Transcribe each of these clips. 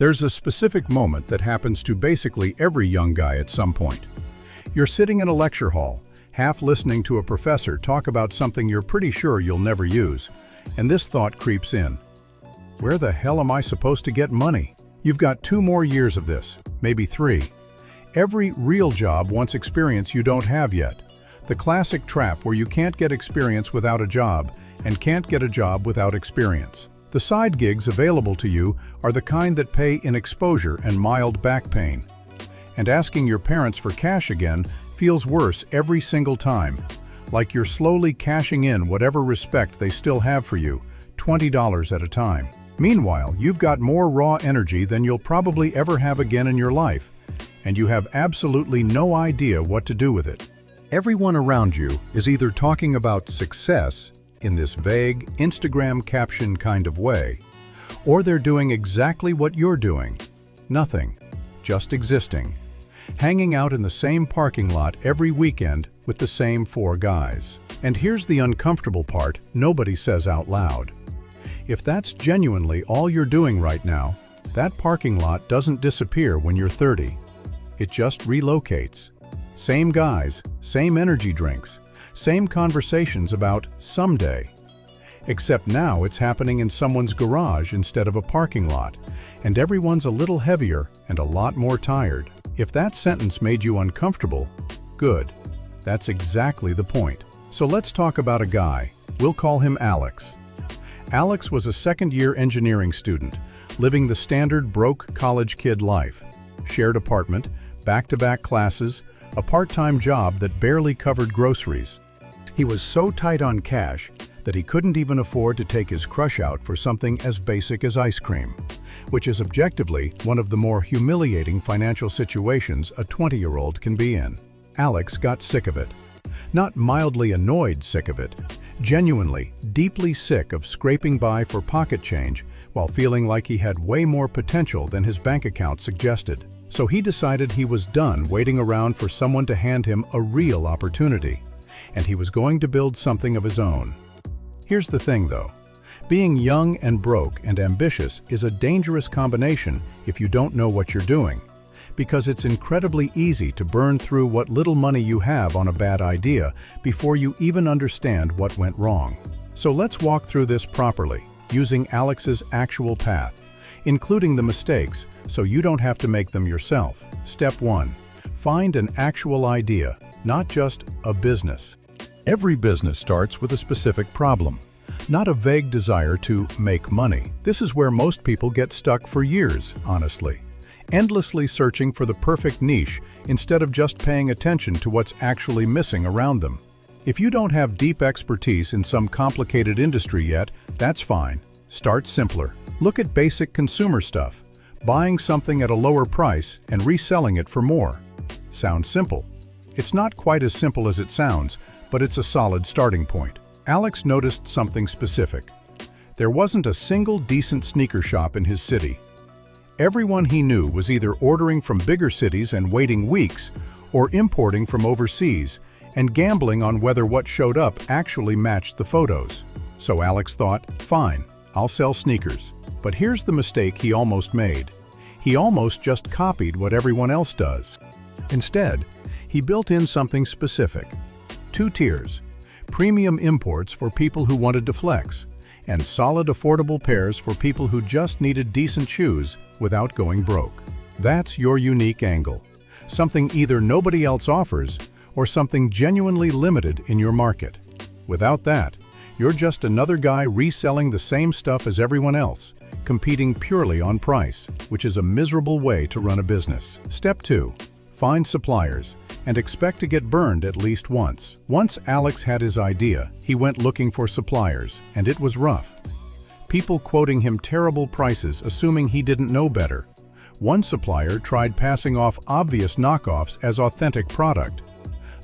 There's a specific moment that happens to basically every young guy at some point. You're sitting in a lecture hall, half listening to a professor talk about something you're pretty sure you'll never use, and this thought creeps in. Where the hell am I supposed to get money? You've got 2 more years of this, maybe 3. Every real job wants experience you don't have yet. The classic trap where you can't get experience without a job and can't get a job without experience. The side gigs available to you are the kind that pay in exposure and mild back pain. And asking your parents for cash again feels worse every single time, like you're slowly cashing in whatever respect they still have for you, $20 at a time. Meanwhile, you've got more raw energy than you'll probably ever have again in your life, and you have absolutely no idea what to do with it. Everyone around you is either talking about success in this vague Instagram caption kind of way, or they're doing exactly what you're doing. Nothing, just existing. Hanging out in the same parking lot every weekend with the same 4 guys. And here's the uncomfortable part nobody says out loud. If that's genuinely all you're doing right now, that parking lot doesn't disappear when you're 30. It just relocates. Same guys, same energy drinks, same conversations about someday. Except now it's happening in someone's garage instead of a parking lot, and everyone's a little heavier and a lot more tired. If that sentence made you uncomfortable, good. That's exactly the point. So let's talk about a guy. We'll call him Alex. Alex was a second-year engineering student, living the standard broke college kid life. Shared apartment, back-to-back classes, a part-time job that barely covered groceries. He was so tight on cash that he couldn't even afford to take his crush out for something as basic as ice cream, which is objectively one of the more humiliating financial situations a 20-year-old can be in. Alex got sick of it. Not mildly annoyed sick of it, genuinely, deeply sick of scraping by for pocket change while feeling like he had way more potential than his bank account suggested. So he decided he was done waiting around for someone to hand him a real opportunity, and he was going to build something of his own. Here's the thing though, being young and broke and ambitious is a dangerous combination if you don't know what you're doing, because it's incredibly easy to burn through what little money you have on a bad idea before you even understand what went wrong. So let's walk through this properly, using Alex's actual path, including the mistakes, so you don't have to make them yourself. Step 1. Find an actual idea, not just a business. Every business starts with a specific problem, not a vague desire to make money. This is where most people get stuck for years, honestly, endlessly searching for the perfect niche instead of just paying attention to what's actually missing around them. If you don't have deep expertise in some complicated industry yet, that's fine. Start simpler. Look at basic consumer stuff, buying something at a lower price and reselling it for more. Sounds simple. It's not quite as simple as it sounds, but it's a solid starting point. Alex noticed something specific. There wasn't a single decent sneaker shop in his city. Everyone he knew was either ordering from bigger cities and waiting weeks, or importing from overseas and gambling on whether what showed up actually matched the photos. So Alex thought, fine, I'll sell sneakers. But here's the mistake he almost made. He almost just copied what everyone else does. Instead, he built in something specific. 2 tiers, premium imports for people who wanted to flex, and solid affordable pairs for people who just needed decent shoes without going broke. That's your unique angle, something either nobody else offers or something genuinely limited in your market. Without that, you're just another guy reselling the same stuff as everyone else, competing purely on price, which is a miserable way to run a business. Step 2. Find suppliers, and expect to get burned at least once. Once Alex had his idea, he went looking for suppliers, and it was rough. People quoting him terrible prices, assuming he didn't know better. One supplier tried passing off obvious knockoffs as authentic product.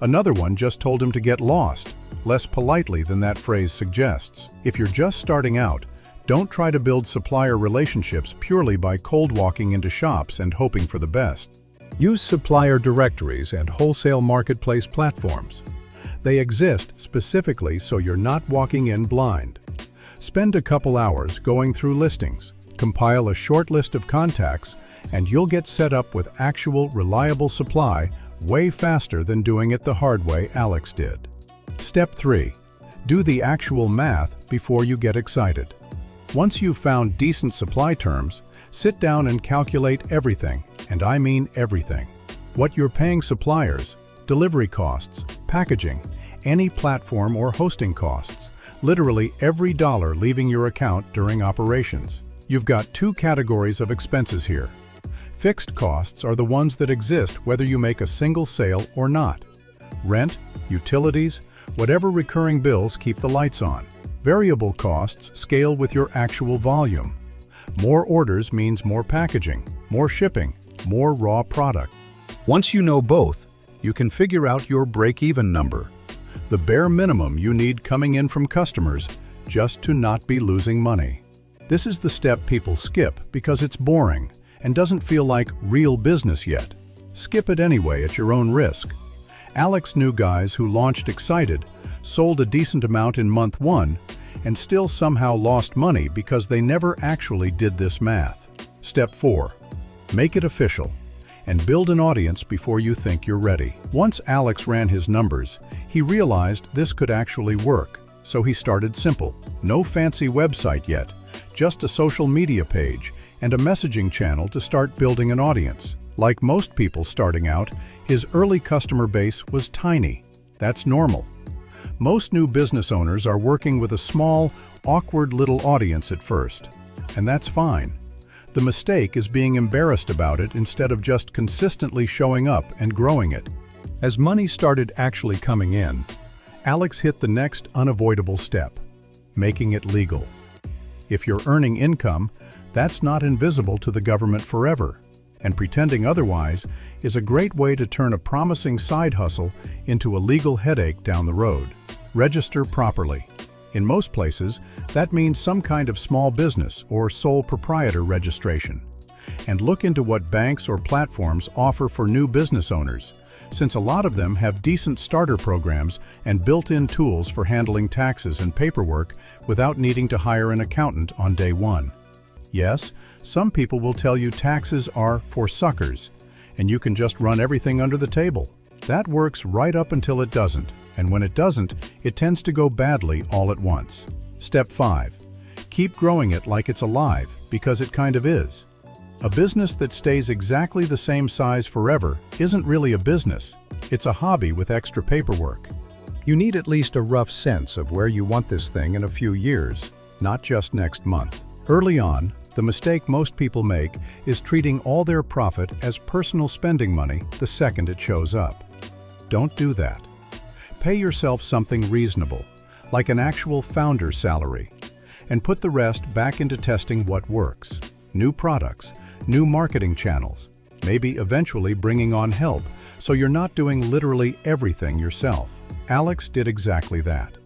Another one just told him to get lost, less politely than that phrase suggests. If you're just starting out, don't try to build supplier relationships purely by cold walking into shops and hoping for the best. Use supplier directories and wholesale marketplace platforms. They exist specifically so you're not walking in blind. Spend a couple hours going through listings, compile a short list of contacts, and you'll get set up with actual, reliable supply way faster than doing it the hard way Alex did. Step 3. Do the actual math before you get excited. Once you've found decent supply terms, sit down and calculate everything, and I mean everything. What you're paying suppliers, delivery costs, packaging, any platform or hosting costs, literally every dollar leaving your account during operations. You've got two categories of expenses here. Fixed costs are the ones that exist whether you make a single sale or not. Rent, utilities, whatever recurring bills keep the lights on. Variable costs scale with your actual volume. More orders means more packaging, more shipping, more raw product. Once you know both, you can figure out your break-even number, the bare minimum you need coming in from customers just to not be losing money. This is the step people skip because it's boring and doesn't feel like real business yet. Skip it anyway at your own risk. Alex knew guys who launched excited, sold a decent amount in month 1, and still somehow lost money because they never actually did this math. Step 4. Make it official, and build an audience before you think you're ready. Once Alex ran his numbers, he realized this could actually work, so he started simple. No fancy website yet, just a social media page and a messaging channel to start building an audience. Like most people starting out, his early customer base was tiny. That's normal. Most new business owners are working with a small, awkward little audience at first, and that's fine. The mistake is being embarrassed about it instead of just consistently showing up and growing it. As money started actually coming in, Alex hit the next unavoidable step, making it legal. If you're earning income, that's not invisible to the government forever, and pretending otherwise is a great way to turn a promising side hustle into a legal headache down the road. Register properly. In most places, that means some kind of small business or sole proprietor registration. And look into what banks or platforms offer for new business owners, since a lot of them have decent starter programs and built-in tools for handling taxes and paperwork without needing to hire an accountant on day one. Yes, some people will tell you taxes are for suckers, and you can just run everything under the table. That works right up until it doesn't, and when it doesn't, it tends to go badly all at once. Step 5. Keep growing it like it's alive, because it kind of is. A business that stays exactly the same size forever isn't really a business. It's a hobby with extra paperwork. You need at least a rough sense of where you want this thing in a few years, not just next month. Early on, the mistake most people make is treating all their profit as personal spending money the second it shows up. Don't do that. Pay yourself something reasonable, like an actual founder's salary, and put the rest back into testing what works. New products, new marketing channels, maybe eventually bringing on help so you're not doing literally everything yourself. Alex did exactly that.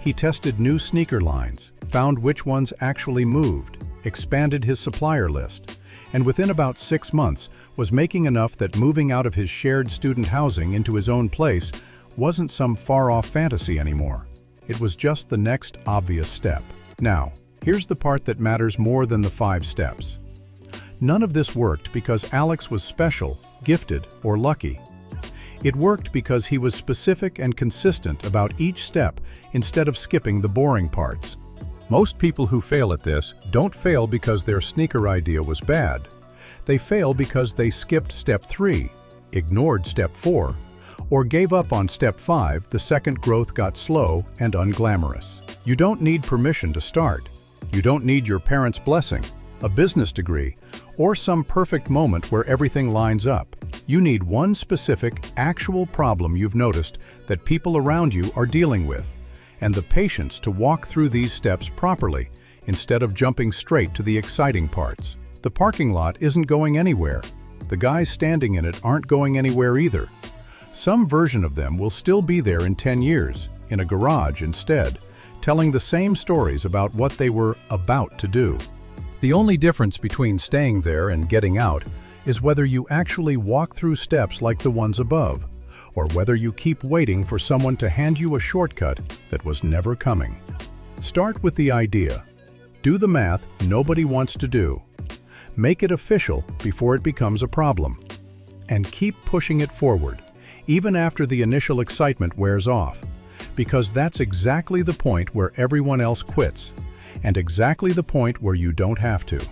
He tested new sneaker lines, found which ones actually moved, expanded his supplier list, and within about 6 months was making enough that moving out of his shared student housing into his own place wasn't some far-off fantasy anymore. It was just the next obvious step. Now, here's the part that matters more than the 5 steps. None of this worked because Alex was special, gifted, or lucky. It worked because he was specific and consistent about each step instead of skipping the boring parts. Most people who fail at this don't fail because their sneaker idea was bad. They fail because they skipped step 3, ignored step 4, or gave up on step 5 the second growth got slow and unglamorous. You don't need permission to start. You don't need your parents' blessing, a business degree, or some perfect moment where everything lines up. You need one specific, actual problem you've noticed that people around you are dealing with, and the patience to walk through these steps properly instead of jumping straight to the exciting parts. The parking lot isn't going anywhere. The guys standing in it aren't going anywhere either. Some version of them will still be there in 10 years, in a garage instead, telling the same stories about what they were about to do. The only difference between staying there and getting out is whether you actually walk through steps like the ones above, or whether you keep waiting for someone to hand you a shortcut that was never coming. Start with the idea. Do the math nobody wants to do. Make it official before it becomes a problem. And keep pushing it forward, even after the initial excitement wears off, because that's exactly the point where everyone else quits, and exactly the point where you don't have to.